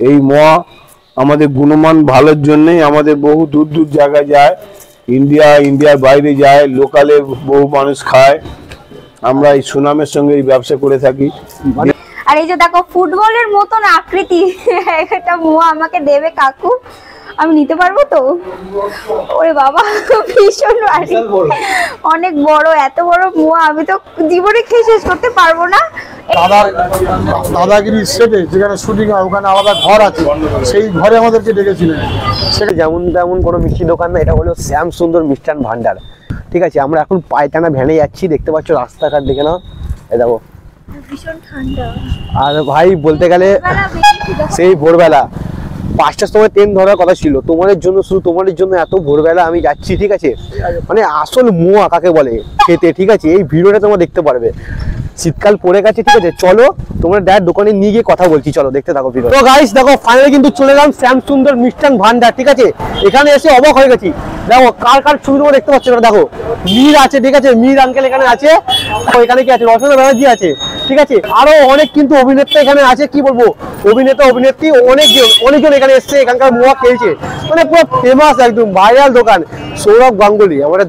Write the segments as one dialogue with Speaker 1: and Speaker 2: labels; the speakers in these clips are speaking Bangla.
Speaker 1: এই মোয়া আমাদের গুণমান ভালোর জন্যই আমাদের বহু দূর দূর জায়গায় যায়, ইন্ডিয়ার বাইরে যায়, লোকালে বহু মানুষ খায়। আমরা এই সুনামের সঙ্গে এই ব্যবসা করে থাকি।
Speaker 2: আর এই যে দেখো ফুটবলের মতন আকৃতি একটা মোয়া আমাকে দেবে কাকু, আমি নিতে পারবো তো? ওরে বাবা ভীষণ ভারী, অনেক বড়, এত বড় মোয়া আমি তো জীবনে খেয়ে শেষ করতে পারবো না।
Speaker 3: দাদাগিরির সেটে যেখানে শুটিং হয় ওখানে আলাদা ঘর আছে, সেই ঘরে আমাদেরকে ডেকেছিলেন।
Speaker 4: সেটা যেমন তেমন কোনো মিষ্টি দোকান না, এটা হলো শ্যাম সুন্দর মিষ্টান ভান্ডার। ঠিক আছে, আমরা এখন পায়টানা ভ্যানে যাচ্ছি, দেখতে পাচ্ছ রাস্তাঘাট দেখে নাও, এই দেখো
Speaker 2: ভীষণ ঠান্ডা।
Speaker 4: আর ভাই বলতে গেলে সেই ভোরবেলা 5টার সময় ট্রেন ধরার কথা ছিল, তোমাদের জন্য, শুধু তোমাদের জন্য এত ভোরবেলা আমি যাচ্ছি। ঠিক আছে, মানে আসল মোয়া কাকে বলে খেতে। ঠিক আছে, এই ভিডিওটা তোমরা দেখতে পারবে। শীতকাল পড়ে গেছে, ঠিক আছে, চলো তোমরা ডাইরেক্ট দোকানে নিয়ে গিয়ে কথা বলছি, চলো দেখতে থাকো ভিডিও। তো গাইস দেখো ফাইনালি কিন্তু চলে এলাম শ্যাম সুন্দর মিষ্টান ভান্ডার। ঠিক আছে, এখানে এসে অবাক হয়ে গেছি। দেখো কার ছবি তোমরা দেখতে পাচ্ছ, দেখো মীর আছে, ঠিক আছে, মীর আঙ্কেল এখানে আছে, এখানে কি আছে, রচনা ব্যানার্জি আছে, ঠিক আছে, আরো অনেক কিন্তু অভিনেতা এখানে আছে। কি বলবো, অভিনেতা অভিনেত্রী অনেকজন এখানে এসছে, এখানকার মোয়া খেয়েছে, মানে পুরো ফেমাস একদম ভাইরাল দোকান। সৌরভ গাঙ্গুলি আমাদের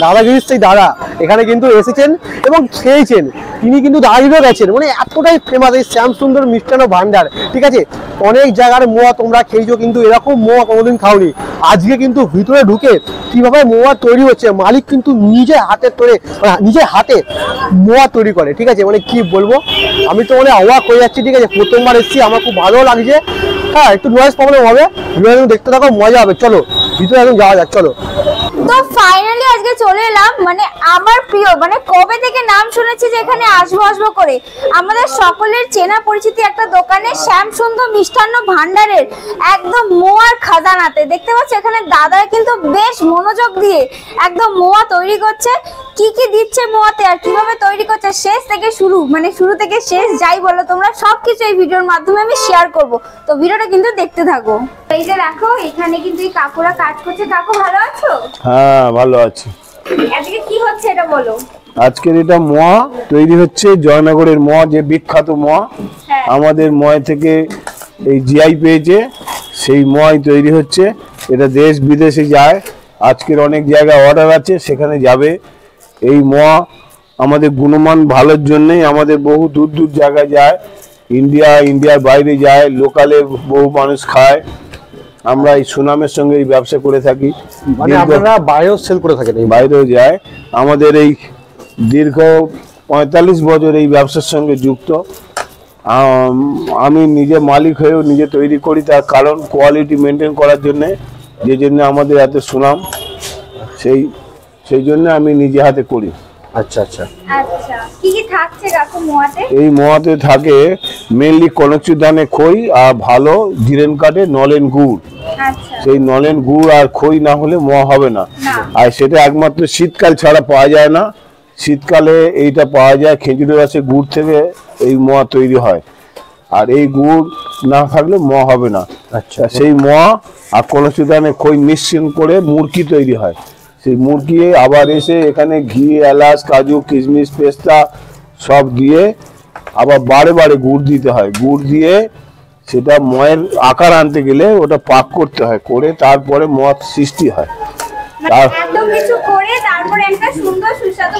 Speaker 4: দাদাগিরির সেই দাদা এখানে কিন্তু এসেছেন এবং খেয়েছেন, তিনি কিন্তু দাঁড়িয়ে গেছেন, মানে এতটাই ফেমাস এই শ্যাম সুন্দর মিষ্টান্ন ভান্ডার। ঠিক আছে, অনেক জায়গার মোয়া তোমরা খেয়েছো, কিন্তু এরকম মোয়া কোনোদিন খাওনি। আজকে কিন্তু ভিতরে ঢুকে কিভাবে মোয়া তৈরি হচ্ছে, মালিক কিন্তু নিজে হাতে মোয়া তৈরি করে। ঠিক আছে, মানে কি বলবো, আমি তো মানে অবাক হয়ে যাচ্ছি। ঠিক আছে, প্রথমবার এসেছি, আমার খুব ভালো লাগছে। হ্যাঁ, একটু নয়েজ প্রবলেম হবে, দেখতে থাকো, মজা হবে। চলো ভিতরে একদম যাওয়া যাক, চলো।
Speaker 2: তো ফাইনালি আজকে চলে এলাম, মানে আমার প্রিয়, মানে কবে থেকে নাম শুনেছি যে এখানে আসবো করে, আমাদের সকলের চেনা পরিচিতি একটা দোকানে, শ্যাম সুন্দর মিষ্টান্ন ভান্ডারের একদম মোয়ার খাজানাতে। দেখতে পাচ্ছ এখানে দাদারা কিন্তু বেশ মনোযোগ দিয়ে একদম মোয়া তৈরি করছে। কি কি দিচ্ছে মোয়াতে আর কিভাবে তৈরি করছে, শেষ থেকে শুরু, মানে শুরু থেকে শেষ যাই বলো তোমরা, সবকিছু এই ভিডিওর মাধ্যমে আমি শেয়ার করব। তো ভিডিওটা কিন্তু দেখতে থাকো। এই যে দেখো এখানে কিন্তু এই কাকুরা কাজ করছে। কাকু ভালো আছো?
Speaker 1: হ্যাঁ ভালো আছি।
Speaker 2: আজকে কি হচ্ছে এটা বলো।
Speaker 1: আজকের এটা মোয়া তৈরি হচ্ছে, জয়নগরের মোয়া, যে বিখ্যাত মোয়া। আমাদের মোয়া থেকে এই জিআই পেয়েছে, সেই মোয়াই তৈরি হচ্ছে। এটা দেশ বিদেশে যায়, আজকের অনেক জায়গায় অর্ডার আছে, সেখানে যাবে। এই মোয়া আমাদের গুণমান ভালোর জন্যই আমাদের বহু দূর দূর জায়গায় যায়, ইন্ডিয়ার বাইরে যায়, লোকালে বহু মানুষ খায়। আমরা এই সুনামের সঙ্গে এই ব্যবসা করে থাকি।
Speaker 4: আপনারা বাইরেও সেল করে থাকেন?
Speaker 1: বাইরেও যায়। আমাদের এই দীর্ঘ 45 বছর এই ব্যবসার সঙ্গে যুক্ত। আমি নিজে মালিক হয়েও নিজে তৈরি করি, তার কারণ কোয়ালিটি মেনটেন করার জন্যে, যে জন্য আমাদের এত সুনাম, সেই জন্য আমি নিজে হাতে করি।
Speaker 4: আচ্ছা আচ্ছা
Speaker 2: আচ্ছা, কি কি থাকছে কাকু মোয়াতে?
Speaker 1: এই মোয়াতে থাকে মেনলি কনকচুর দানে খই আর ভালো জিরেন কাঠে নলেন গুড়।
Speaker 2: আচ্ছা,
Speaker 1: সেই নলেন গুড় আর খই না হলে মোয়া হবে না। আর সেটা একমাত্র শীতকাল ছাড়া পাওয়া যায় না। শীতকালে এইটা পাওয়া যায় খেজুরের রসে গুড় থেকে এই মোয়া তৈরি হয়, আর এই গুড় না থাকলে মোয়া হবে না। আচ্ছা, সেই মোয়া আর কনকচুর দানে খই মিশ্রণ করে মুরকি তৈরি হয়। সেই মুরগি আবার এসে এখানে ঘি, এলাচ, কাজু, কিশমিশ, পেস্তা সব দিয়ে আবার বারে গুড় দিতে হয়। গুড় দিয়ে সেটা ময়ের আকার আনতে গেলে ওটা পাক করতে হয়, করে তারপরে মদ সৃষ্টি হয়,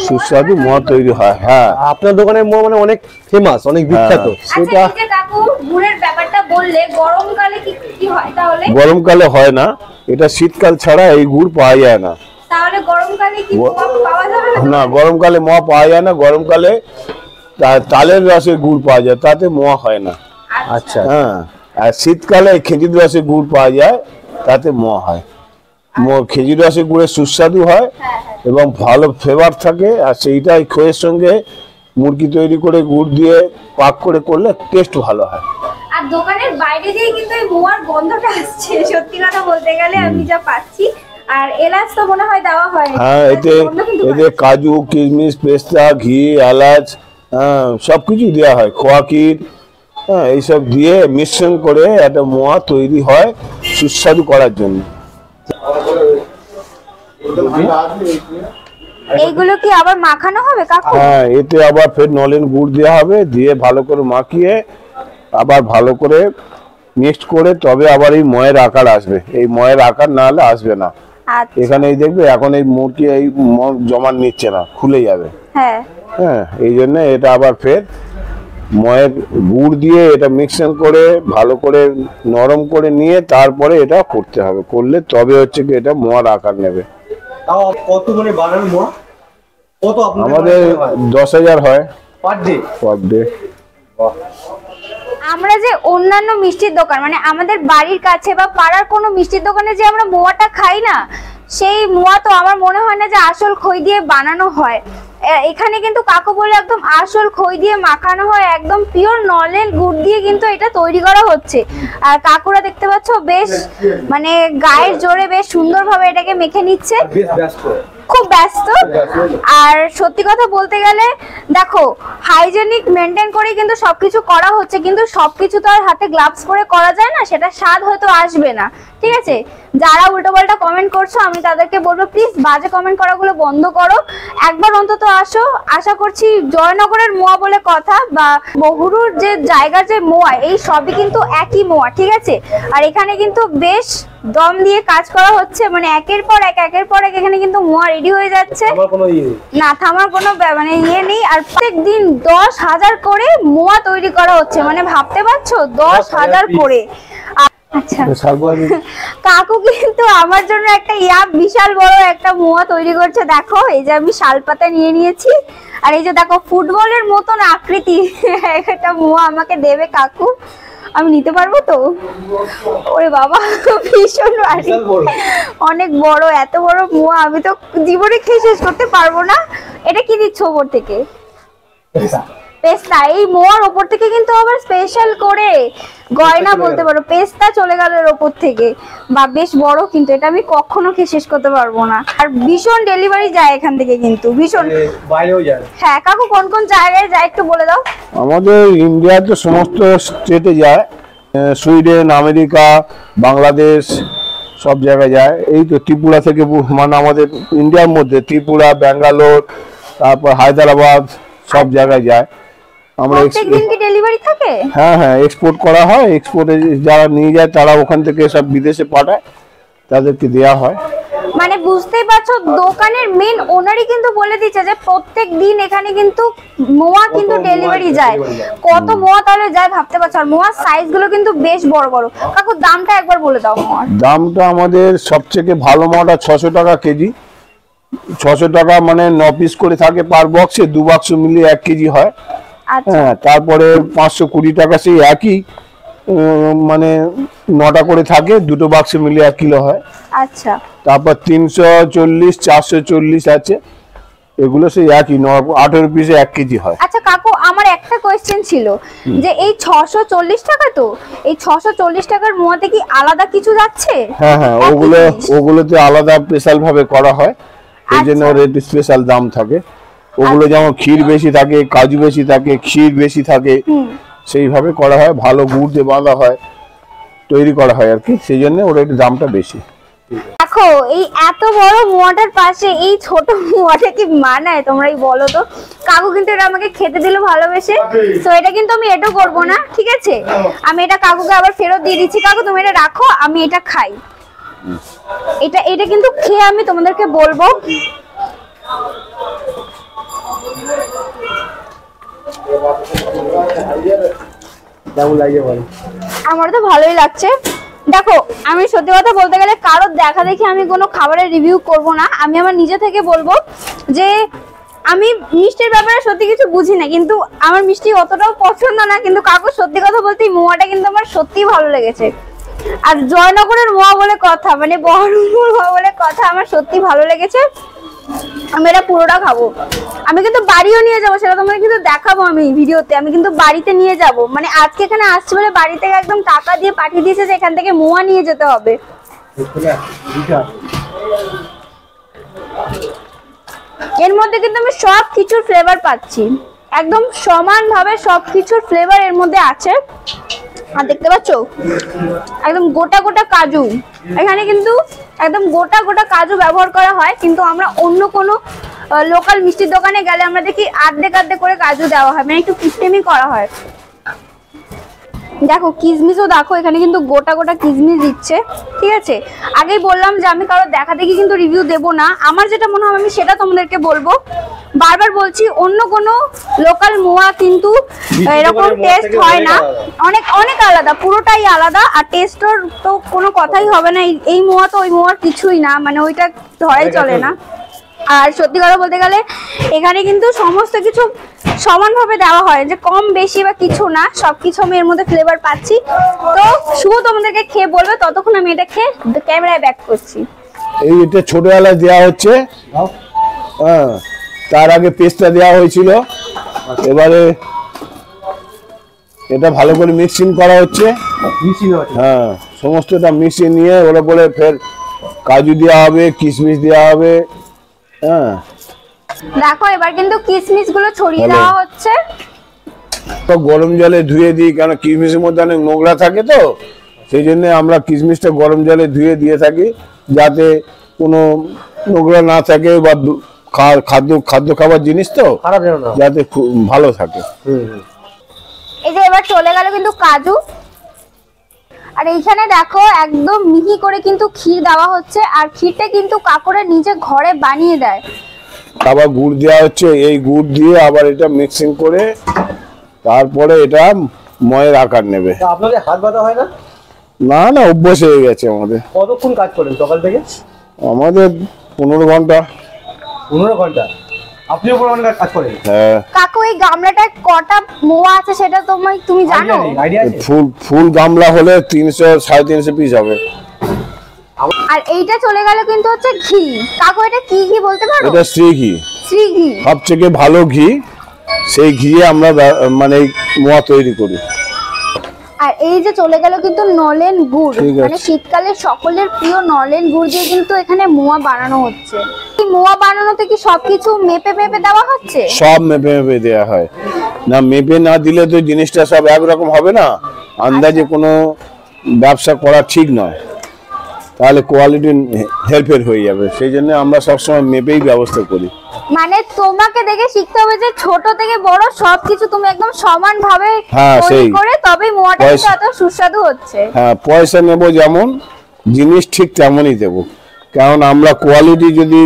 Speaker 1: সুস্বাদু মদ তৈরি হয়। হ্যাঁ,
Speaker 4: আপনার দোকানের মোয়া মানে অনেক ফেমাস, অনেক বিখ্যাত।
Speaker 2: সেটা গুড়ের ব্যাপারটা বললে, গরমকালে কি হয় তাহলে?
Speaker 1: গরমকালে হয় না, এটা শীতকাল ছাড়া এই গুড় পাওয়া যায় না।
Speaker 2: তাহলে গরমকালে কি পাওয়া যাবে
Speaker 1: না? গরমকালে মোয়া পাওয়া যায় না। গরমকালে তালের রসের গুড় পাওয়া যায়, তাতে মোয়া হয় না।
Speaker 4: আচ্ছা,
Speaker 1: হ্যাঁ, আর শীতকালে খেজুর রসের গুড় পাওয়া যায়, তাতে মোয়া হয়। খেজুর রসের গুড়ের সুস্বাদু হয় এবং ভালো ফ্লেভার থাকে, আর সেইটাই খইয়ের সঙ্গে মুরগি তৈরি করে গুড় দিয়ে পাক করে করলে টেস্ট ভালো হয়।
Speaker 2: আর দোকানের বাইরে দিয়ে কিন্তু এই মোয়ার গন্ধটা আসছে, সত্যি কথা বলতে গেলে আমি যা পাচ্ছি। আর এলাচ তো মনে হয় দেওয়া হয়।
Speaker 1: হ্যাঁ, এতে কাজু, কিশমিশ, পেস্তা, ঘি, এলাচ, হ্যাঁ সবকিছু দেওয়া হয়, খোয়া ক্ষীর, হ্যাঁ এইসব দিয়ে মিশ্রণ করে একটা মোয়া তৈরি হয় সুস্বাদু করার জন্য।
Speaker 2: এইগুলো কি আবার মাখানো হবে কাকু?
Speaker 1: হ্যাঁ, এতে আবার ফের নলেন গুড় দেওয়া হবে, দিয়ে ভালো করে মাখিয়ে আবার ভালো করে মিক্সড করে তবে আবার এই ময়ের আকার আসবে, এই ময়ের আকার না হলে আসবে না।
Speaker 2: আচ্ছা
Speaker 1: এখানে এই দেখবে এখন এই মুরগি এই জমা নিচ্ছে না, খুলে যাবে।
Speaker 2: হ্যাঁ
Speaker 1: হ্যাঁ, এই জন্য এটা আবার ফের ময়ের গুড় দিয়ে এটা মিক্সচার করে ভালো করে নরম করে নিয়ে তারপরে এটা করতে হবে, করলে তবে হচ্ছে কি এটা মোয়ার আকার নেবে।
Speaker 4: তাও কত মানে বানানো মোয়া কত আপনাদের
Speaker 1: আমাদের 10,000 হয়
Speaker 4: পার ডে?
Speaker 1: Per day.
Speaker 2: আমরা যে অন্যান্য মিষ্টির দোকান মানে আমাদের বাড়ির কাছে বা পাড়ার কোনো মিষ্টির দোকানে যে আমরা মোয়াটা খাই না, সেই মোয়া তো আমার মনে হয় না যে আসল খই দিয়ে বানানো হয়। এখানে কিন্তু কাকু বলে একদম আসল খই দিয়ে মাখানো হয়, একদম পিওর নলেন গুড় দিয়ে কিন্তু এটা তৈরি করা হচ্ছে। আর কাকুরা দেখতে পাচ্ছ বেশ মানে গায়ের জোরে বেশ সুন্দরভাবে এটাকে মেখে নিচ্ছে,
Speaker 4: বেশ ব্যস্ত,
Speaker 2: খুব ব্যস্ত। আর সত্যি কথা বলতে গেলে দেখো হাইজেনিক মেনটেন করে কিন্তু সবকিছু করা হচ্ছে, কিন্তু সবকিছু তো আর হাতে গ্লাভস পরে করা যায় না, সেটা স্বাদ হয়তো আসবে না। ঠিক আছে, যারা উল্টোপাল্টা কমেন্ট করছো আমি তাদেরকে বলবো প্লিজ বাজে কমেন্ট করাগুলো বন্ধ করো, একবার অন্তত আসো। আশা করছি জয়নগরের মোয়া বলে কথা বা বহুরুর যে জায়গার যে মোয়া, এই সবই কিন্তু একই মোয়া। ঠিক আছে, আর এখানে কিন্তু বেশ দম দিয়ে কাজ করা হচ্ছে, মানে একের পর এক এখানে কিন্তু মোয়া রেডি হয়ে যাচ্ছে, না থামার কোনো মানে ইয়ে নেই। আর প্রত্যেক দিন 10,000 করে মোয়া তৈরি করা হচ্ছে, মানে ভাবতে পারছো 10,000 করে। আচ্ছা কাকু কিন্তু আমার জন্য একটা বিশাল বড় একটা মোয়া তৈরি করছে। দেখো এই যে আমি শালপাতা নিয়ে নিয়েছি, আর এই যে দেখো ফুটবলের মতন আকৃতি একটা মোয়া আমাকে দেবে কাকু, আমি নিতে পারবো তো? ওরে বাবা ভীষণ ভারী, অনেক বড়, এত বড় মোয়া আমি তো জীবনে খেয়ে শেষ করতে পারবো না। এটা কি দিচ্ছ ওপর থেকে? পেস্তা। এই মোয়ার ওপর থেকে কিন্তু আবার স্পেশাল করে গয়না বলতে পারো, পেস্তা চলে গেল এর ওপর থেকে, বা বেশ বড়, কিন্তু এটা আমি কখনো খেয়ে শেষ করতে পারবো না। আর ভীষণ ডেলিভারি যায় এখান থেকে, কিন্তু ভীষণ
Speaker 4: বাইরেও যায়।
Speaker 2: হ্যাঁ কাকু কোন কোন জায়গায় যায় একটু বলে দাও।
Speaker 1: আমাদের ইন্ডিয়ার তো সমস্ত স্টেটে যায়, সুইডেন, আমেরিকা, বাংলাদেশ সব জায়গায় যায়। এই তো ত্রিপুরা থেকে মানে আমাদের ইন্ডিয়ার মধ্যে ত্রিপুরা, ব্যাঙ্গালোর, তারপর হায়দ্রাবাদ সব জায়গায় যায়। আমরা
Speaker 2: প্রত্যেকদিন কি ডেলিভারি থাকে?
Speaker 1: হ্যাঁ হ্যাঁ, এক্সপোর্ট করা হয়, এক্সপোর্টে যারা নিয়ে যায় তারা ওখান থেকে সব বিদেশে পাঠায়, তাদেরকে দেয়া হয়।
Speaker 2: মানে বুঝতেই পারছো দোকানের মেন ওনারই কিন্তু বলে দিচ্ছে যে প্রত্যেক দিন এখানে কিন্তু মোয়া কিন্তু ডেলিভারি যায়। কত মোয়া তাহলে যায় ভাবতে পারছো, আর মোয়ার সাইজ গুলো কিন্তু বেশ বড় বড়। কাকু দামটা একবার বলে দাও মোয়ার।
Speaker 1: দামটা আমাদের সবথেকে ভালো মোয়াটা 600 টাকা কেজি, 600 টাকা মানে 9 পিস করে থাকে পার বক্সে, 2 বাক্স মিলিয়ে 1 কেজি হয়। হ্যাঁ, তারপরে 520 টাকা সেই একই মানে 9টা করে থাকে, 2টো বাক্সে মিলিয়ে 1 কিলো হয়।
Speaker 2: আচ্ছা,
Speaker 1: তারপর 340, 440 আছে, এগুলো সেই একই 18 পিসে 1 কেজি হয়।
Speaker 2: আচ্ছা কাকু আমার একটা কোয়েশ্চেন ছিল যে এই 640 টাকা, তো এই 640 টাকার মোয়াতে কি আলাদা কিছু যাচ্ছে?
Speaker 1: হ্যাঁ হ্যাঁ, ওগুলোতে আলাদা স্পেশাল ভাবে করা হয়, এই জন্য রেট স্পেশাল দাম থাকে। ওগুলো যেমন ক্ষীর বেশি থাকে, কাজু বেশি থাকে, ক্ষীর বেশি থাকে, সেইভাবে করা হয়, ভালো গুড় দিয়ে বাঁধা হয়, তৈরি করা হয় আর কি, সেই জন্য ওর একটু দামটা বেশি।
Speaker 2: দেখো এই এত বড় মোয়াটার পাশে এই ছোট মোয়াটা কি মানায় তোমরাই বলো তো? কাকু কিন্তু এটা আমাকে খেতে দিল ভালোবেসে, তো এটা কিন্তু আমি এটাও করব না। ঠিক আছে, আমি এটা কাকুকে আবার ফেরত দিয়ে দিচ্ছি। কাকু তুমি এটা রাখো, আমি এটা খাই। এটা কিন্তু খেয়ে আমি তোমাদেরকে বলবো। আমার তো ভালোই লাগছে। দেখো আমি সত্যি কথা বলতে গেলে কারোর দেখা দেখি আমি কোনো খাবারের রিভিউ করব না, আমি আমার নিজে থেকে বলবো যে আমি মিষ্টির ব্যাপারে সত্যি কিছু বুঝি না, কিন্তু আমার মিষ্টি অতটাও পছন্দ না, কিন্তু কাকু সত্যি কথা বলতে এই মোয়াটা কিন্তু আমার সত্যিই ভালো লেগেছে। আর জয়নগরের মোয়া বলে কথা, মানে বহরমপুর মোয়া বলে কথা, আমার সত্যি ভালো লেগেছে। আমি এটা পুরোটা খাবো। আমি কিন্তু বাড়িও নিয়ে যাবো, সেটা তোমাকে কিন্তু দেখাবো আমি ভিডিওতে। আমি কিন্তু বাড়িতে নিয়ে যাব, মানে আজকে এখানে আসছে বলে বাড়ি থেকে একদম টাকা দিয়ে পাঠিয়ে দিয়েছে যে এখান থেকে মোয়া নিয়ে যেতে হবে। এর মধ্যে কিন্তু আমি সব কিছুর ফ্লেভার পাচ্ছি, একদম সমান ভাবে সবকিছুর ফ্লেভার এর মধ্যে আছে। আর দেখতে পাচ্ছ একদম গোটা গোটা কাজু, এখানে কিন্তু একদম গোটা গোটা কাজু ব্যবহার করা হয়, কিন্তু আমরা অন্য কোনো লোকাল মিষ্টির দোকানে গেলে আমরা দেখি আর্ধেক আর্ধেক করে কাজু দেওয়া হয়, মানে একটু কৃত্রিমই করা হয়। দেখো কিশমিশও দেখো, এখানে কিন্তু গোটা গোটা কিশমিশ দিচ্ছে, ঠিক আছে। আগেই বললাম যে আমি কারো দেখা দেখি কিন্তু রিভিউ দেবো না, আমার যেটা মনে হয় আমি সেটা তোমাদেরকে বলবো। বারবার বলছি, অন্য কোনো লোকাল মোয়া কিন্তু এরকম টেস্ট হয় না, অনেক অনেক আলাদা, পুরোটাই আলাদা। আর টেস্টর তো কোনো কথাই হবে না, এই মোয়া তো ওই মোয়ার কিছুই না, মানে ওইটা ধরাই চলে না। আর সত্যি কথা বলতে গেলে এখানে কিন্তু সমস্ত কিছু সমানভাবে দেওয়া হয়, যে কম বেশি বা কিছু না, সবকিছু আমি এর মধ্যে ফ্লেভার পাচ্ছি। তো শুভ তোমাদেরকে খেয়ে বলবে, ততক্ষণ আমি এটা খেয়ে ক্যামেরায় ব্যাক করছি।
Speaker 1: এই এটা ছোটবেলায় দেওয়া হচ্ছে, হ্যাঁ, তার আগে পেস্টটা দেওয়া হয়েছিল, এবারে এটা ভালো করে মিক্সিং করা হচ্ছে। হ্যাঁ, সমস্তটা মিশিয়ে নিয়ে ওর উপরে ফের কাজু দেওয়া হবে, কিশমিশ দেওয়া হবে। হ্যাঁ,
Speaker 2: দেখো এবার কিন্তু কিশমিশ গুলো ছড়িয়ে দেওয়া হচ্ছে।
Speaker 1: তো গরম জলে ধুয়ে দিই, কারণ কিশমিশের মধ্যে অনেক নোংরা থাকে, তো সেই জন্য আমরা কিশমিশটা গরম জলে ধুয়ে দিয়ে থাকি, যাতে কোনো নোংরা না থাকে, বা খাদ্য খাবার জিনিস তো
Speaker 4: খারাপ যেন না,
Speaker 1: যাতে ভালো থাকে।
Speaker 2: এই যে এবার চলে গেল কিন্তু কাজু, আর এইখানে দেখো একদম মিহি করে কিন্তু ক্ষীর দেওয়া হচ্ছে, আর ক্ষীরটা কিন্তু কাকুরা নিজে ঘরে বানিয়ে দেয়।
Speaker 1: আবার গুড় দেওয়া হচ্ছে, এই গুড় দিয়ে আবার এটা মিক্সিং করে তারপরে এটা ময়ের আকার নেবে।
Speaker 4: আপনাদের হাত ব্যথা হয় না?
Speaker 1: না না, অভ্যাস হয়ে গেছে আমাদের।
Speaker 4: কতক্ষণ কাজ করেন সকাল থেকে?
Speaker 1: আমাদের 15 ঘন্টা।
Speaker 4: 15 ঘন্টা? আপনিও 15 ঘন্টা কাজ করেন?
Speaker 1: হ্যাঁ।
Speaker 2: কাকু এই গামলাটায় কটা মোয়া আছে সেটা তুমি জানো?
Speaker 4: আইডিয়া আছে?
Speaker 1: ফুল গামলা হলে 300-350 পিস হবে।
Speaker 2: আর এইটা চলে গেল কিন্তু হচ্ছে ঘি। কাকু এটা কি ঘি বলতে পারো?
Speaker 1: এটা শ্রী ঘি,
Speaker 2: শ্রী ঘি,
Speaker 1: সবথেকে ভালো ঘি। সেই ঘি আমরা মানে মোয়া তৈরি করি।
Speaker 2: আর এই যে চলে গেল কিন্তু নলেন গুড়,
Speaker 1: ঠিক আছে।
Speaker 2: মানে শীতকালে সকলের প্রিয় নলেন গুড় দিয়ে কিন্তু এখানে মোয়া বানানো হচ্ছে। এই মোয়া বানানোতে কি সবকিছু মেপে মেপে দেওয়া হচ্ছে?
Speaker 1: সব মেপে মেপে দেওয়া হয়, না মেপে না দিলে তো জিনিসটা সব একরকম হবে না, আন্দাজে কোনো ব্যবসা করা ঠিক নয়, তাহলে কোয়ালিটি হেরফের হয়ে যাবে। সেই জন্য আমরা সবসময় মেপেই ব্যবস্থা করি।
Speaker 2: মানে তোমাকে দেখে শিখতে হবে যে ছোট থেকে বড় সবকিছু তুমি একদম সমান ভাবে তৈরি করে তবেই মোয়াটা কিন্তু এত সুস্বাদু হচ্ছে।
Speaker 1: হ্যাঁ, পয়সা নেব যেমন, জিনিস ঠিক তেমনই দেব। কারণ আমরা কোয়ালিটি, যদি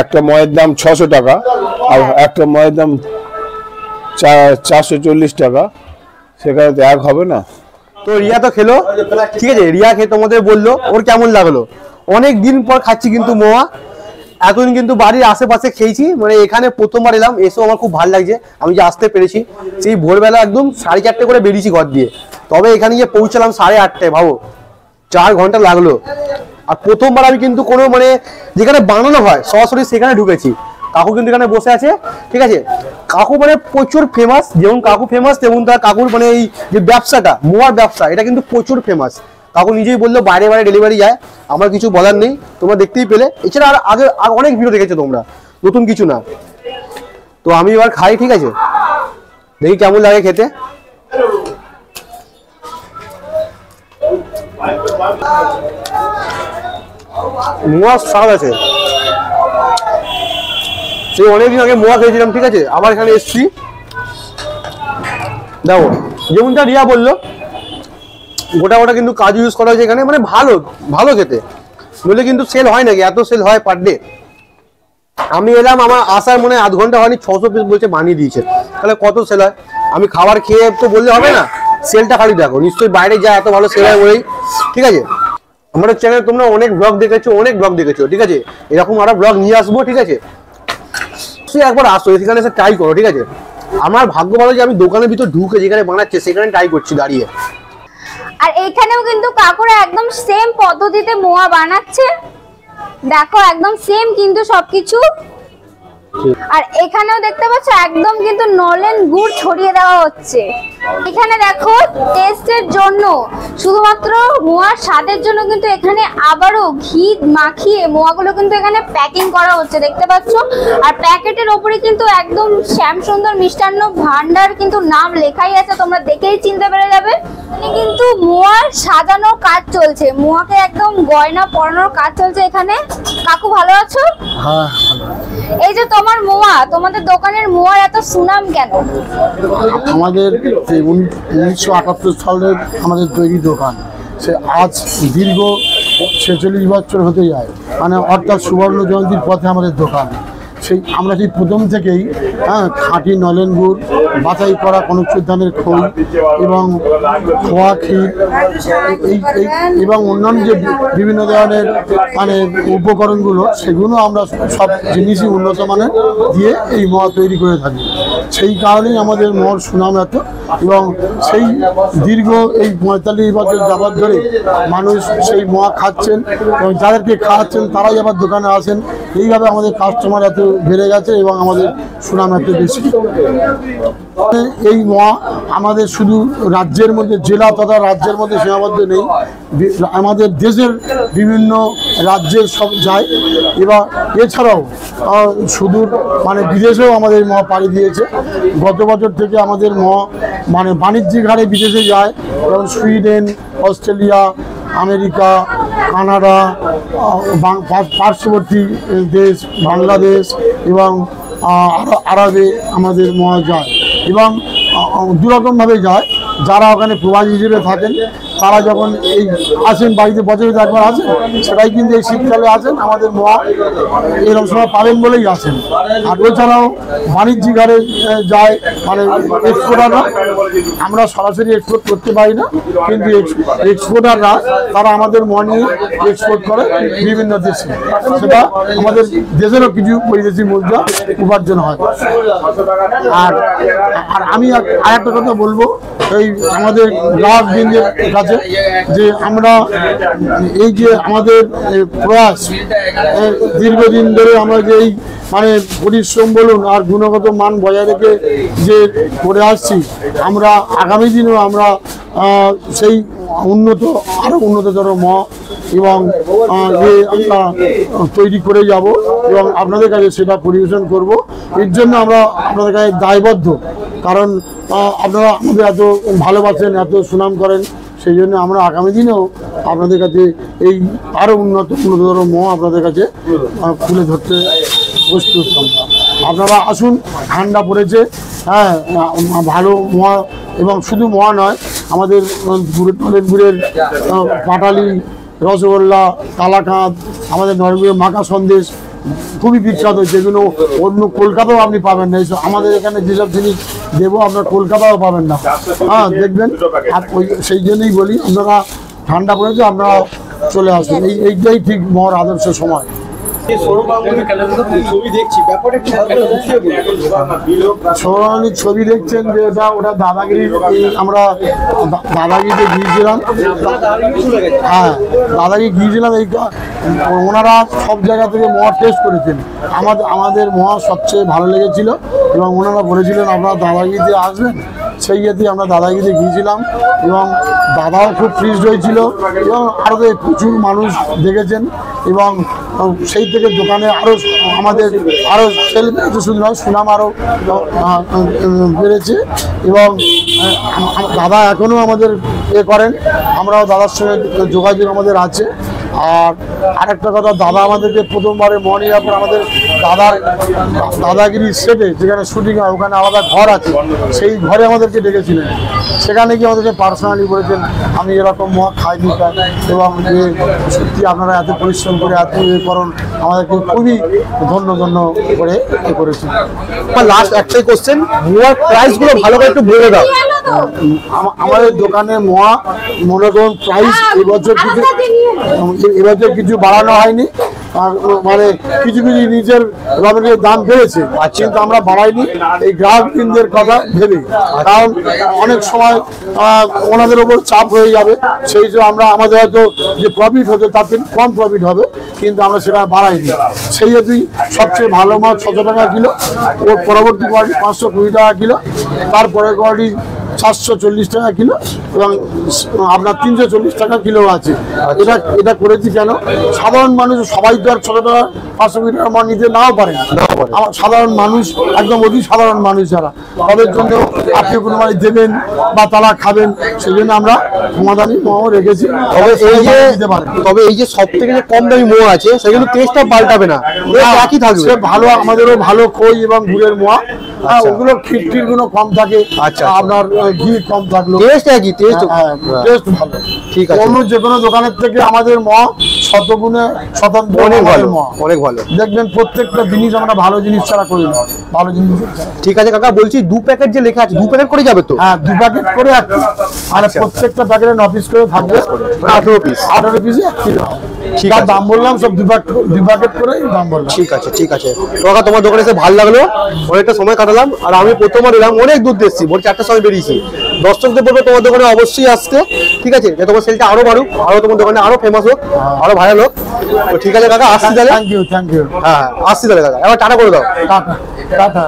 Speaker 1: একটা ময়ের দাম 600 টাকা আর একটা ময়ের দাম 440 টাকা, সেখানে তো এক হবে না।
Speaker 4: তো রিয়া তো খেলো, ঠিক আছে, রিয়া খেয়ে তোমাদের বললো ওর কেমন লাগলো। অনেক দিন পর খাচ্ছি কিন্তু মোয়া, এতদিন কিন্তু বাড়ির আশেপাশে খেয়েছি, মানে এখানে প্রথমবার এলাম, এসেও আমার খুব ভালো লাগছে। আমি যে আসতে পেরেছি, সেই ভোরবেলা একদম 4:30 করে বেরিয়েছি ঘর দিয়ে, তবে এখানে গিয়ে পৌঁছালাম 8:30। ভাবো 4 ঘন্টা লাগলো। আর প্রথমবার আমি কিন্তু কোনো মানে যেখানে বানানো হয় সরাসরি সেখানে ঢুকেছি। কাকু কিন্তু এখানে বসে আছে, ঠিক আছে। কাকু মানে প্রচুর ফেমাস, যেমন কাকু ফেমাস তেমন তার কাকুর মানে এই যে ব্যবসাটা, মোয়ার ব্যবসা, এটা কিন্তু প্রচুর ফেমাস। কাকু নিজেই বললো বাইরে বাইরে ডেলিভারি যায়, আমার কিছু বলার নেই, তোমরা দেখতেই পেলে। এছাড়া আর আগে অনেক ভিডিও দেখেছো তোমরা, নতুন কিছু না। তো আমি এবার খাই, ঠিক আছে, দেখি কেমন লাগে খেতে। মোয়া স্বাদ আছে, সেই অনেকদিন আগে মোয়া খেয়েছিলাম, ঠিক আছে, আবার এখানে এসছি। দেখো যেমনটা রিয়া বললো, গোটা গোটা কিন্তু কাজু ইউজ করা হয়েছে এখানে, মানে ভালো ভালো খেতে। নইলে কিন্তু সেল হয় নাকি, এত সেল হয় পার ডে। আমি এলাম, আমার আসার মনে হয় 1/2 ঘন্টা হয়নি, 600 পিস বলছে বানিয়ে দিয়েছে, তাহলে কত সেল হয়। আমি খাবার খেয়ে তো বললে হবে না, সেলটা খালি দেখো, নিশ্চয়ই বাইরে যা এত ভালো সেল হয় বলেই, ঠিক আছে। আমাদের চ্যানেলে তোমরা অনেক ব্লগ দেখেছো, ঠিক আছে, এরকম আরো ব্লগ নিয়ে আসবো, ঠিক আছে। সে একবার আসো এখানে এসে ট্রাই করো, ঠিক আছে। আমার ভাগ্য ভালো যে আমি দোকানের ভিতর ঢুকে যেখানে বানাচ্ছে সেখানে ট্রাই করছি দাঁড়িয়ে।
Speaker 2: আর এইখানেও কিন্তু কাকুরা একদম সেম পদ্ধতিতে মোয়া বানাচ্ছে, দেখো একদম সেম কিন্তু সবকিছু। আর এখানেও দেখতে পাচ্ছ একদম কিন্তু নলেন গুড় ছড়িয়ে দেওয়া হচ্ছে। এখানে দেখো টেস্টের জন্য, শুধুমাত্র মোয়ার স্বাদের জন্য কিন্তু এখানে আবারও ঘি মাখিয়ে মোয়াগুলো কিন্তু এখানে প্যাকিং করা হচ্ছে, দেখতে পাচ্ছ। আর প্যাকেটের ওপরে কিন্তু একদম শ্যামসুন্দর মিষ্টান্ন ভান্ডার কিন্তু নাম লেখাই আছে, তোমরা দেখেই চিনতে পেরে যাবে। কিন্তু মোয়ার সাজানোর কাজ চলছে, মোয়াকে একদম গয়না পরানোর কাজ চলছে এখানে। কাকু ভালো আছো?
Speaker 3: হ্যাঁ,
Speaker 2: এই যে তোমার মোয়া, তোমাদের দোকানের মোয়ার এত সুনাম কেন?
Speaker 3: আমাদের 1978 সালের আমাদের তৈরি দোকান, সে আজ দীর্ঘ 46 বছর হতে যায়, মানে অর্থাৎ সুবর্ণ জয়ন্তীর পথে আমাদের দোকান। সেই আমরা সেই প্রথম থেকেই খাঁটি নলেন গুড়, বাছাই করা কনকচুর ধানের খই এবং খোয়া ক্ষীর এবং অন্যান্য যে বিভিন্ন ধরনের মানে উপকরণগুলো, সেগুলো আমরা সব জিনিসই উন্নত মানের দিয়ে এই মহা তৈরি করে থাকি। সেই কারণেই আমাদের মহর সুনাম এত, এবং সেই দীর্ঘ এই 45 বছর যাবৎ ধরে মানুষ সেই মহা খাচ্ছেন এবং যাদেরকে খাওয়াচ্ছেন তারাই আবার দোকানে আসেন। এইভাবে আমাদের কাস্টমার এত বেড়ে গেছে এবং আমাদের সুনাম এত বেশি। এই মহা আমাদের শুধু রাজ্যের মধ্যে, জেলা তথা রাজ্যের মধ্যে সীমাবদ্ধ নেই, আমাদের দেশের বিভিন্ন রাজ্যের সব যায়, এবার এছাড়াও সুদূর মানে বিদেশেও আমাদের মহা পাড়ি দিয়েছে। গত বছর থেকে আমাদের মহা মানে বাণিজ্যিক হারে বিদেশে যায়, যেমন সুইডেন, অস্ট্রেলিয়া, আমেরিকা, কানাডা, পার্শ্ববর্তী দেশ বাংলাদেশ এবং আরবে আমাদের মহা যায়, এবং দুরকমভাবে যায়। যারা ওখানে প্রবাসী হিসেবে থাকেন তারা যখন এই আসেন বাড়িতে, বছরে একবার আসেন, সেটাই কিন্তু এই শীতকালে আসেন, আমাদের মহা এরকম সময় পাবেন বলেই আসেন। আর এছাড়াও বাণিজ্যিক হারে যায়, মানে এক্সপোর্টাররা, আমরা সরাসরি এক্সপোর্ট করতে পারি না, কিন্তু এক্সপোর্টাররা তারা আমাদের মহা নিয়ে এক্সপোর্ট করে বিভিন্ন দেশে, সেটা আমাদের দেশেরও কিছু বৈদেশিক মুদ্রা উপার্জন হয়। আর আমি আর একটা কথা বলবো এই আমাদের গ্রাহকবৃন্দের কাছে, যে আমরা এই যে আমাদের প্রয়াস দীর্ঘদিন ধরে আমরা যে এই মানে পরিশ্রম বলুন আর গুণগত মান বজায় রেখে যে করে আসছি, আমরা আগামী দিনেও আমরা সেই আরো উন্নততর মহা এবং আমরা তৈরি করে যাব এবং আপনাদের কাছে সেটা পরিবেশন করব। এর জন্য আমরা আপনাদের কাছে দায়বদ্ধ, কারণ আপনারা আমাদের এত ভালোবাসেন, এত সুনাম করেন, সেই জন্য আমরা আগামী দিনেও আপনাদের কাছে এই আরও উন্নততর মহা আপনাদের কাছে তুলে ধরতে প্রস্তুত। আপনারা আসুন, ঠান্ডা পড়েছে, হ্যাঁ ভালো মহা, এবং শুধু মহা নয়, আমাদের নলেন গুড়ের পাটালি, রসগোল্লা, কালাকাঁদ, আমাদের নলেন মাখা সন্দেশ খুবই বিখ্যাত, যেগুলো অন্য কলকাতাও আপনি পাবেন না। এইসব আমাদের এখানে যেসব জিনিস দেবো আপনার কলকাতাও পাবেন না, হ্যাঁ দেখবেন। আর সেই জন্যই বলি, আপনারা ঠান্ডা পড়েছে, আপনারা চলে আসুন, এইটাই ঠিক মহর আদর্শ সময়। সৌরমানিক ছবি দেখছেন যে ওটা দাদাগিরি, আমরা দাদাগিরিতে গিয়েছিলাম, হ্যাঁ দাদাগিরি গিয়েছিলাম। এই ওনারা সব জায়গা থেকে মহা টেস্ট করেছেন, আমাদের মহা সবচেয়ে ভালো লেগেছিল এবং ওনারা বলেছিলেন আপনারা দাদাগিরিতে আসবেন। সেই ইয়েতে আমরা দাদাগিরিতে গিয়েছিলাম এবং দাদাও খুব প্লিজড হয়েছিল এবং আরও প্রচুর মানুষ দেখেছেন, এবং সেই থেকে দোকানে আরও আমাদের আরও সেল বেড়েছে, শুধু নয় সুনাম আরও বেড়েছে। এবং দাদা এখনও আমাদের করেন, আমরাও দাদার সঙ্গে যোগাযোগ আমাদের আছে। আর আরেকটা কথা, দাদা আমাদেরকে প্রথমবারে মর্নিং পর আমাদের দাদাগিরি সেটে যেখানে শুটিং হয় ওখানে আলাদা ঘর আছে, সেই ঘরে আমাদেরকে ডেকেছিলেন। সেখানে গিয়ে আমাদেরকে পার্সোনালি বলেছেন আমি এরকম মহা খাইনি, এবং যে সত্যি আপনারা এত পরিশ্রম করে এত করুন, আমাদেরকে খুবই ধন্য করে করেছেন।
Speaker 4: লাস্ট একটাই কোশ্চেন, মোয়ার প্রাইসগুলো ভালো করে একটু বলে দাও।
Speaker 3: আমাদের দোকানে মহা মনে করুন প্রাইস এবছর কিছু বাড়ানো হয়নি, মানে কিছু নিজের রবের দাম বেড়েছে, কিন্তু আমরা বাড়াইনি এই গ্রাহকবৃন্দের কথা ভেবে, কারণ অনেক সময় ওনাদের ওপর চাপ হয়ে যাবে, সেই জন্য আমরা আমাদের হয়তো যে প্রফিট হতো তার থেকে কম প্রফিট হবে, কিন্তু আমরা সেটা বাড়াইনি। সেই হেতুই সবচেয়ে ভালো মাছ 600 টাকা কিলো, ওর পরবর্তী কোয়ালিটি 520 টাকা কিলো, তারপরে কোয়ালিটি 440 টাকা কিলো, এবং আপনার 340 টাকা কিলো আছে। এটা করেছি কেন, সাধারণ মানুষ সবাই তো আর 6 টাকা 500 মিটার মাল নিতে নাও পারে না। আমার সাধারণ মানুষ, একদম অতি সাধারণ মানুষ যারা, তাদের জন্য আপনি কোনো মানে দেবেন বা তারা খাবেন, সেই জন্য আমরা ক্ষমাদানি মোয়া রেখেছি।
Speaker 4: তবে এই যে সব থেকে যে কম দামি মোয়া আছে সেগুলো টেস্টটা পাল্টাবে না, একই থাকবে।
Speaker 3: ভালো, আমাদেরও ভালো খই এবং গুড়ের মোয়া, ওগুলো খিটখিট গুলো কম থাকে, আপনার ঘি কম থাকলো,
Speaker 4: টেস্ট একই, টেস্ট
Speaker 3: ভালো।
Speaker 4: ঠিক আছে,
Speaker 3: অন্য যে কোনো দোকানের থেকে আমাদের মোয়া শতগুণে শতাংশ
Speaker 4: অনেক ভালো, অনেক ভালো।
Speaker 3: দেখবেন প্রত্যেকটা জিনিস আমরা ভালো জিনিস ছাড়া করি না, ভালো জিনিস।
Speaker 4: ঠিক আছে কাকা, বলছি 2 প্যাকেট যে লেখা আছে 2 প্যাকেট করে যাবে তো?
Speaker 3: হ্যাঁ, 2 প্যাকেট করে একটি, আর প্রত্যেকটা প্যাকেটে 9 পিস করে থাকবে,
Speaker 4: 18 পিস,
Speaker 3: 18 পিসে 1 কিলো।
Speaker 4: ঠিক আছে,
Speaker 3: দাম বললাম সব 2 প্যাকেট করে দাম বললাম।
Speaker 4: ঠিক আছে, ঠিক আছে কাকা, তোমার দোকানে এসে ভালো লাগলো, অনেকটা সময় কাটালাম। আর আমি প্রথমবার এলাম, অনেক দূর দেখছি, ভোর 4টার সময় বেরিয়েছি। দর্শকদের বলবো তোমার দোকানে অবশ্যই আসতে, ঠিক আছে, যে তোমার সেলটা আরো বাড়ুক, আরো তোমার দোকানে আরো ফেমাস হোক, আরো ভাইরাল হোক। তো ঠিক আছে কাকা, আসছি তাহলে।
Speaker 3: Thank you.
Speaker 4: হ্যাঁ, আসছি তাহলে কাকা, এবার টাটা করে দাও।
Speaker 3: টাটা।